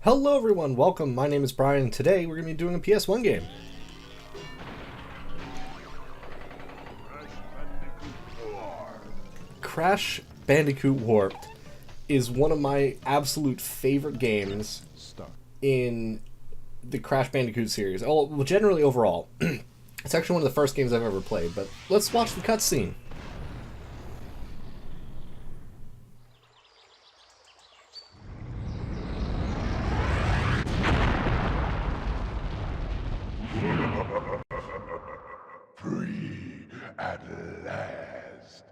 Hello everyone, welcome. My name is Brian, and today we're going to be doing a PS1 game. Crash Bandicoot Warped is one of my absolute favorite games in the Crash Bandicoot series. Oh, well, generally overall. It's actually one of the first games I've ever played, but let's watch the cutscene. Free at last.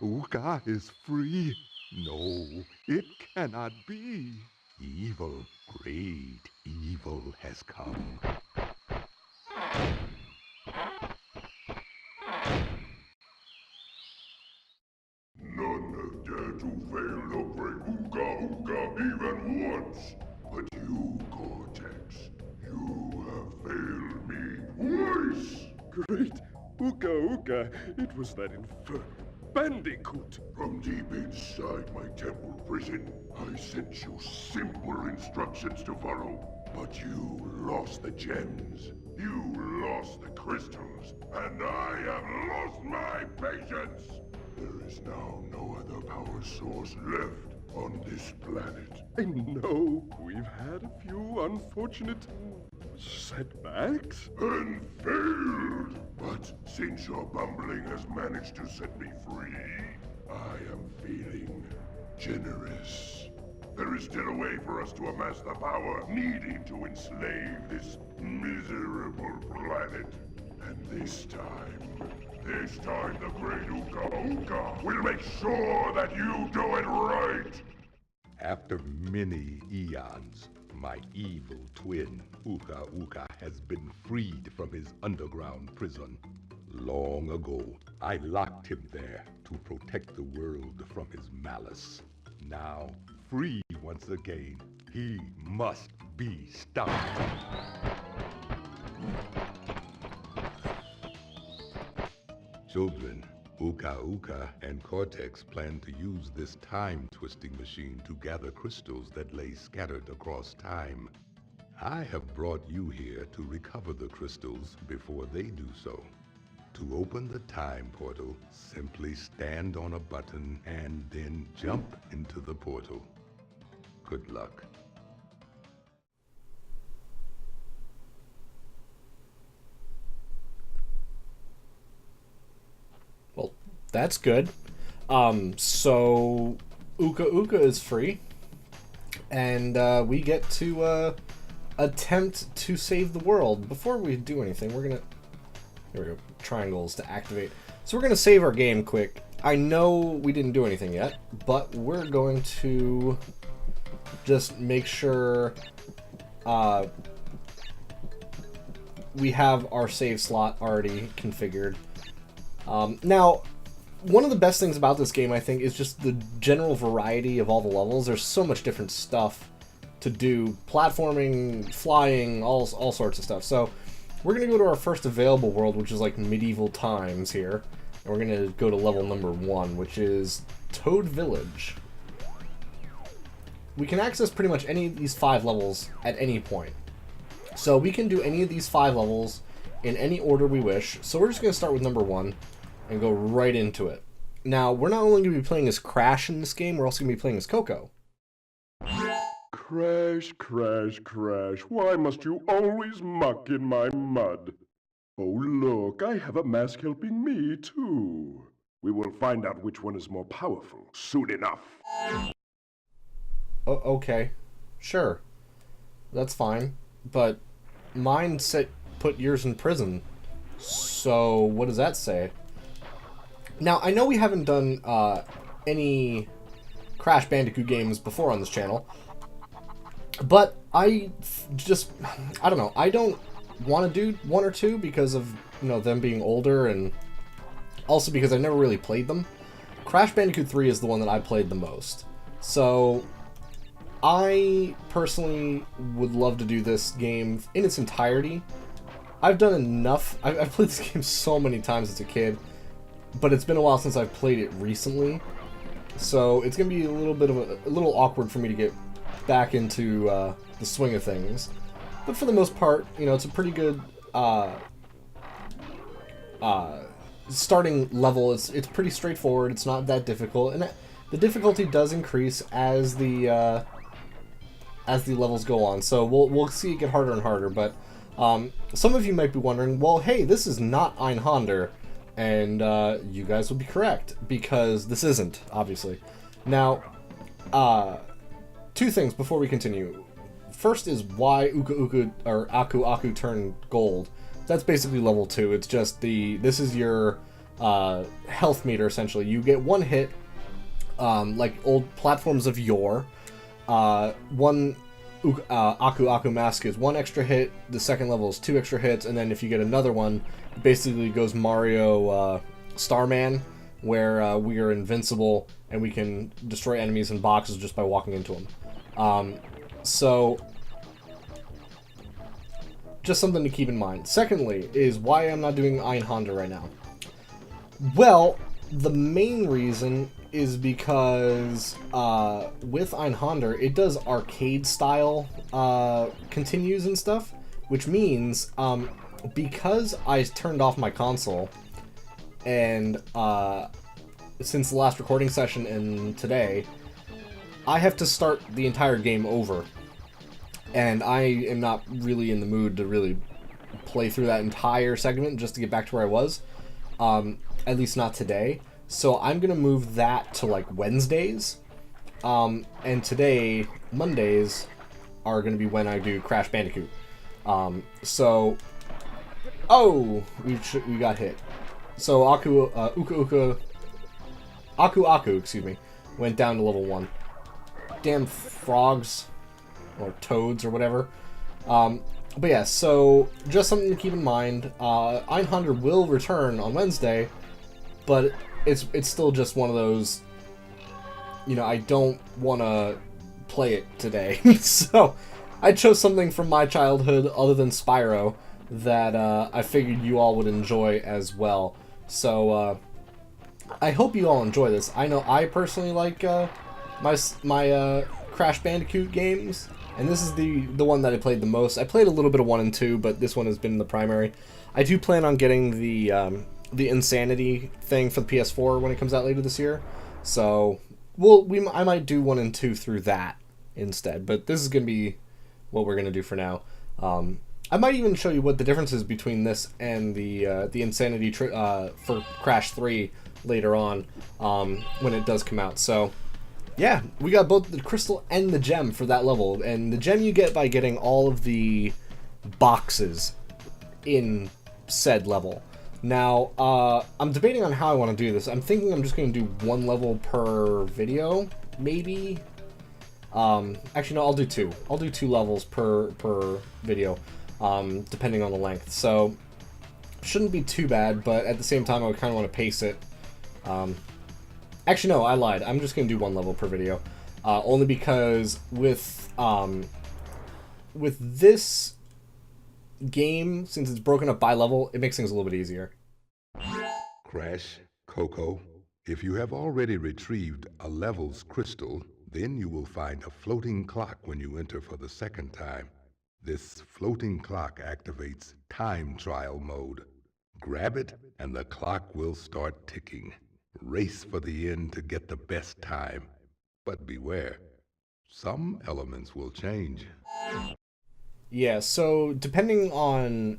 Uka is free. No, it cannot be. Evil, great evil has come. None have dared to fail to break Uka even once. But you, Cortex, you have failed me twice. Great Uka, it was that infernal Bandicoot. From deep inside my temple prison, I sent you simple instructions to follow. But you lost the gems, you lost the crystals, and I have lost my patience. There is now no other power source left on this planet. I know we've had a few unfortunate setbacks. And failed! But since your bumbling has managed to set me free, I am feeling generous. There is still a way for us to amass the power needed to enslave this miserable planet. And this time the great Uka will make sure that you do it right! After many eons, my evil twin, Uka, has been freed from his underground prison. Long ago, I locked him there to protect the world from his malice. Now, free once again, he must be stopped. Children, Uka and Cortex plan to use this time-twisting machine to gather crystals that lay scattered across time. I have brought you here to recover the crystals before they do so. To open the time portal, simply stand on a button and then jump into the portal. Good luck. Well, that's good. So Uka is free, and we get to attempt to save the world. Before we do anything, we're gonna... Here we go. Triangles to activate. So we're gonna save our game quick. I know we didn't do anything yet, but we're going to just make sure we have our save slot already configured. Now, one of the best things about this game, I think, is just the general variety of all the levels. There's so much different stuff to do. Platforming, flying, all sorts of stuff. So we're going to go to our first available world, which is like medieval times here. And we're going to go to level number 1, which is Toad Village. We can access pretty much any of these 5 levels at any point. So we can do any of these 5 levels in any order we wish. So we're just going to start with number 1 and go right into it. Now, we're not only going to be playing as Crash in this game, we're also going to be playing as Coco. Crash, why must you always muck in my mud? Oh look, I have a mask helping me too. We will find out which one is more powerful soon enough. Oh, okay. Sure. That's fine. But mine put yours in prison. So, what does that say? Now, I know we haven't done any Crash Bandicoot games before on this channel, but I don't know, I don't want to do 1 or 2 because of, them being older, and also because I've never really played them. Crash Bandicoot 3 is the one that I played the most. So, I personally would love to do this game in its entirety. I've done enough. I've played this game so many times as a kid, but it's been a while since I've played it recently. So it's going to be a little bit of a little awkward for me to get back into the swing of things. But for the most part, you know, it's a pretty good starting level. It's pretty straightforward. It's not that difficult, and the difficulty does increase as the levels go on. So we'll see it get harder and harder. But some of you might be wondering, well, hey, this is not Einhander, and you guys would be correct because this isn't, obviously. Now, two things before we continue. First is why Uka Uka or Aku Aku turned gold. That's basically level 2. It's just this is your health meter, essentially. You get one hit, like old platforms of yore. One Aku Aku mask is 1 extra hit, the second level is 2 extra hits, and then if you get another one, it basically goes Mario Starman, where we are invincible and we can destroy enemies in boxes just by walking into them. So, just something to keep in mind. Secondly, is why I'm not doing Einhander right now. Well, the main reason is because with Einhander, it does arcade style continues and stuff, which means because I turned off my console, and since the last recording session and today, I have to start the entire game over. And I am not really in the mood to really play through that entire segment just to get back to where I was. At least not today. So I'm going to move that to like Wednesdays. And today, Mondays, are going to be when I do Crash Bandicoot. So... Oh! We got hit. So Aku Aku, excuse me, went down to level 1. Damn frogs. Or toads, or whatever. But yeah, so just something to keep in mind. Einhander will return on Wednesday, but it's still just one of those, you know, I don't want to play it today. So I chose something from my childhood other than Spyro that I figured you all would enjoy as well. So I hope you all enjoy this. I know I personally like my Crash Bandicoot games. And this is the one that I played the most. I played a little bit of 1 and 2, but this one has been the primary. I do plan on getting the Insanity thing for the PS4 when it comes out later this year. So I might do 1 and 2 through that instead. But this is gonna be what we're gonna do for now. I might even show you what the difference is between this and the Insanity for Crash 3 later on when it does come out. So. Yeah, we got both the crystal and the gem for that level, and the gem you get by getting all of the boxes in said level. Now, I'm debating on how I want to do this. I'm thinking I'm just going to do 1 level per video, maybe. Actually, no, I'll do 2. I'll do 2 levels per video, depending on the length. So, shouldn't be too bad, but at the same time, I would kind of want to pace it. Actually, no, I lied. I'm just going to do 1 level per video. Only because with this game, since it's broken up by level, it makes things a little bit easier. Crash, Coco, if you have already retrieved a level's crystal, then you will find a floating clock when you enter for the second time. This floating clock activates time trial mode. Grab it, and the clock will start ticking. Race for the end to get the best time. But beware, some elements will change. Yeah, so depending on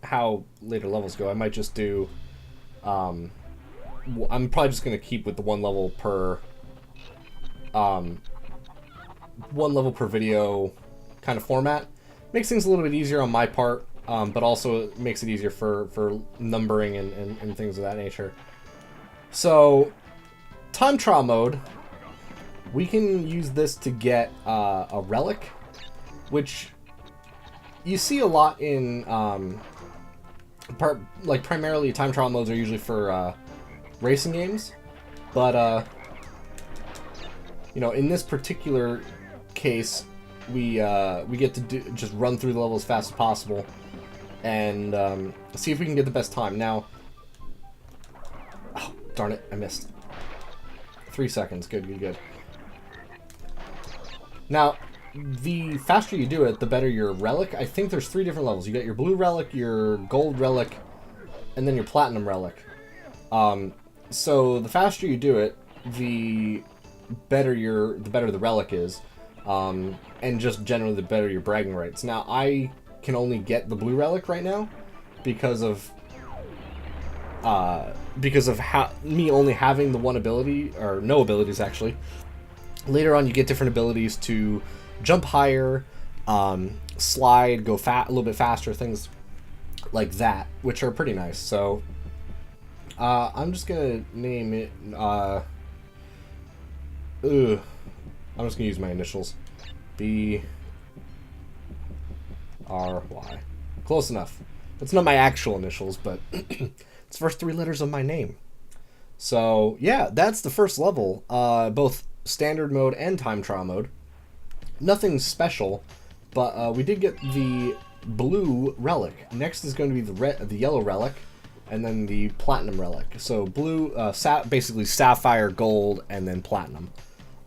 how later levels go, I might just do I'm probably just gonna keep with the 1 level per 1 level per video kind of format. Makes things a little bit easier on my part. But also makes it easier for numbering and things of that nature. So, time trial mode, we can use this to get a relic, which you see a lot in, primarily time trial modes are usually for racing games, but in this particular case, we get to just run through the level as fast as possible and see if we can get the best time. Now, oh, darn it, I missed. 3 seconds. Good. Now, the faster you do it, the better your relic. I think there's 3 different levels. You got your blue relic, your gold relic, and then your platinum relic. So the faster you do it, the better the relic is, and just generally the better your bragging rights. Now, I can only get the blue relic right now because of me only having the one ability, or no abilities actually. Later on, you get different abilities to jump higher, slide, go a little bit faster, things like that, which are pretty nice. So I'm just gonna name it. I'm just gonna use my initials. B R Y. Close enough. It's not my actual initials, but it's the first 3 letters of my name. So yeah, that's the first level. Both standard mode and time trial mode. Nothing special, but we did get the blue relic. Next is going to be the yellow relic, and then the platinum relic. So blue, basically sapphire, gold, and then platinum.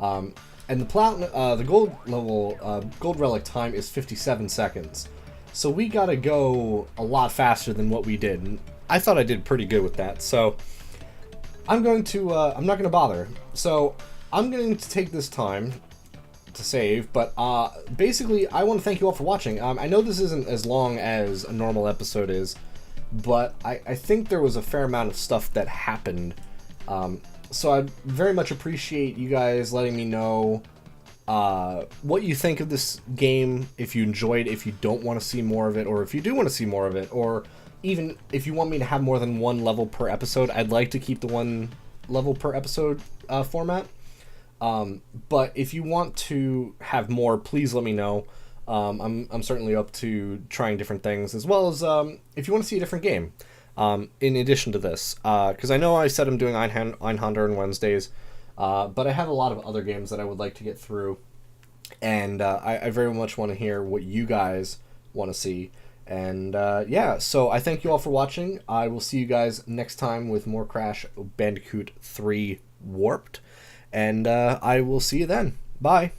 And the gold level, gold relic time is 57 seconds. So we gotta go a lot faster than what we did. And I thought I did pretty good with that. So I'm not gonna bother. So I'm going to take this time to save, but basically I want to thank you all for watching. I know this isn't as long as a normal episode is, but I think there was a fair amount of stuff that happened. So I'd very much appreciate you guys letting me know what you think of this game, if you enjoyed, if you don't want to see more of it, or if you do want to see more of it, or even if you want me to have more than 1 level per episode. I'd like to keep the 1 level per episode format. But if you want to have more, please let me know. I'm certainly up to trying different things, as well as if you want to see a different game in addition to this. Because I know I said I'm doing Einhander on Wednesdays, but I have a lot of other games that I would like to get through, and I very much want to hear what you guys want to see. And yeah, so I thank you all for watching. I will see you guys next time with more Crash Bandicoot 3 Warped. And I will see you then. Bye.